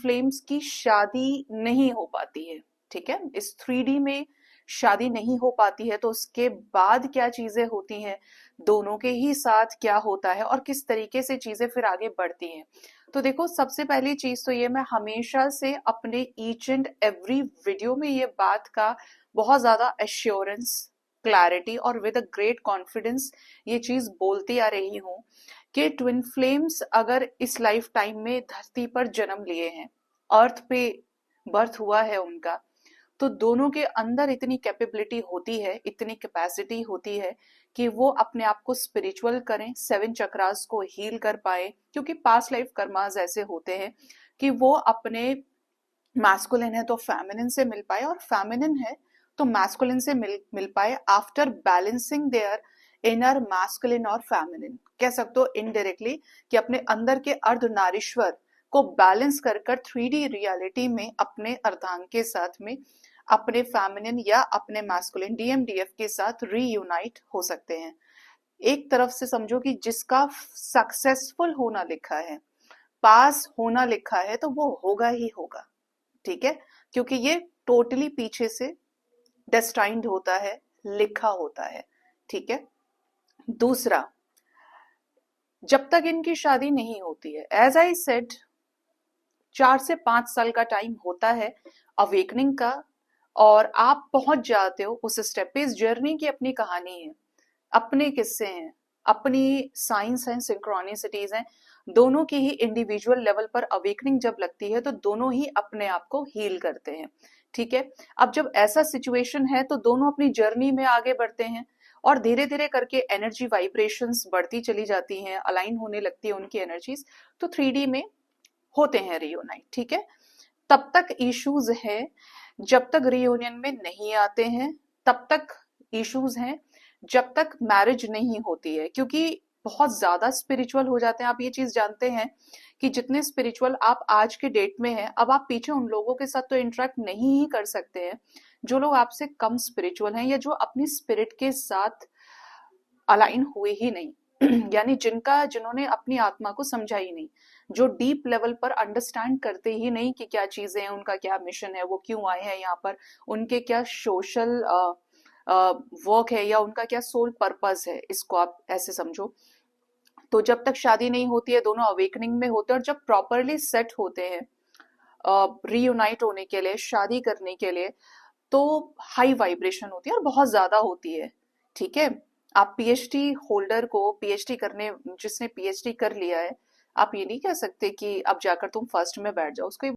Flames की शादी नहीं हो पाती है, ठीक है, इस 3D में शादी नहीं हो पाती है, तो उसके बाद क्या चीजें होती हैं, दोनों के ही साथ क्या होता है और किस तरीके से चीजें फिर आगे बढ़ती हैं। तो देखो, सबसे पहली चीज तो ये, मैं हमेशा से अपने ईच एंड एवरी वीडियो में ये बात का बहुत ज्यादा एश्योरेंस, क्लैरिटी और विद अ ग्रेट कॉन्फिडेंस ये चीज बोलती आ रही हूँ कि ट्विन फ्लेम्स अगर इस लाइफ टाइम में धरती पर जन्म लिए हैं, अर्थ पे बर्थ हुआ है उनका, तो दोनों के अंदर इतनी कैपेबिलिटी होती है, इतनी कैपेसिटी होती है कि वो अपने आप को स्पिरिचुअल करें, 7 चक्रास को हील कर पाए, क्योंकि पास्ट लाइफ कर्मास ऐसे होते हैं कि वो अपने मैस्कुलिन है तो फेमिनिन से मिल पाए, और फेमिनिन है तो मैस्कुलिन से मिल पाए, after balancing their inner masculine और फेमिनिन, कह सकते हो इनडायरेक्टली कि अपने अंदर के अर्धनारीश्वर को बैलेंस कर 3D रियलिटी में अपने अर्धांग के साथ में अपने फेमिनिन या अपने मैस्कुलिन DMDF के साथ रीयूनाइट हो सकते हैं। एक तरफ से समझो कि जिसका सक्सेसफुल होना लिखा है, पास होना लिखा है, तो वो होगा ही होगा, ठीक है, क्योंकि ये टोटली पीछे से डेस्टाइंड होता है, लिखा होता है, ठीक है। दूसरा, जब तक इनकी शादी नहीं होती है, एज आई सेड, 4 से 5 साल का टाइम होता है अवेकनिंग का, और आप पहुंच जाते हो उस स्टेप पे। इस जर्नी की अपनी कहानी है, अपने किस्से हैं, अपनी साइंस हैं, सिंक्रोनिसिटीज हैं, दोनों की ही इंडिविजुअल लेवल पर अवेकनिंग जब लगती है तो दोनों ही अपने आप को हील करते हैं, ठीक है। अब जब ऐसा सिचुएशन है तो दोनों अपनी जर्नी में आगे बढ़ते हैं, और धीरे धीरे करके एनर्जी वाइब्रेशंस बढ़ती चली जाती हैं, अलाइन होने लगती है उनकी एनर्जीज, तो 3D में होते हैं रियूनाइट, ठीक है। तब तक इश्यूज है, जब तक रियूनियन में नहीं आते हैं तब तक इश्यूज हैं, जब तक मैरिज नहीं होती है, क्योंकि बहुत ज्यादा स्पिरिचुअल हो जाते हैं। आप ये चीज जानते हैं कि जितने स्पिरिचुअल आप आज के डेट में हैं, अब आप पीछे उन लोगों के साथ तो इंटरेक्ट नहीं ही कर सकते हैं जो लोग आपसे कम स्पिरिचुअल हैं, या जो अपनी स्पिरिट के साथ अलाइन हुए ही नहीं यानी जिन्होंने अपनी आत्मा को समझा ही नहीं, जो डीप लेवल पर अंडरस्टैंड करते ही नहीं कि क्या चीजें हैं, उनका क्या मिशन है, वो क्यों आए हैं यहाँ पर, उनके क्या सोशल वर्क है, या उनका क्या सोल पर्पस है, इसको आप ऐसे समझो। तो जब तक शादी नहीं होती है, दोनों अवेकनिंग में होते हैं, और जब प्रॉपरली सेट होते हैं रीयूनाइट होने के लिए, शादी करने के लिए, तो हाई वाइब्रेशन होती है और बहुत ज्यादा होती है, ठीक है। आप पीएचडी होल्डर को, पीएचडी करने, जिसने पीएचडी कर लिया है, आप ये नहीं कह सकते कि अब जाकर तुम फर्स्ट में बैठ जाओ, उसको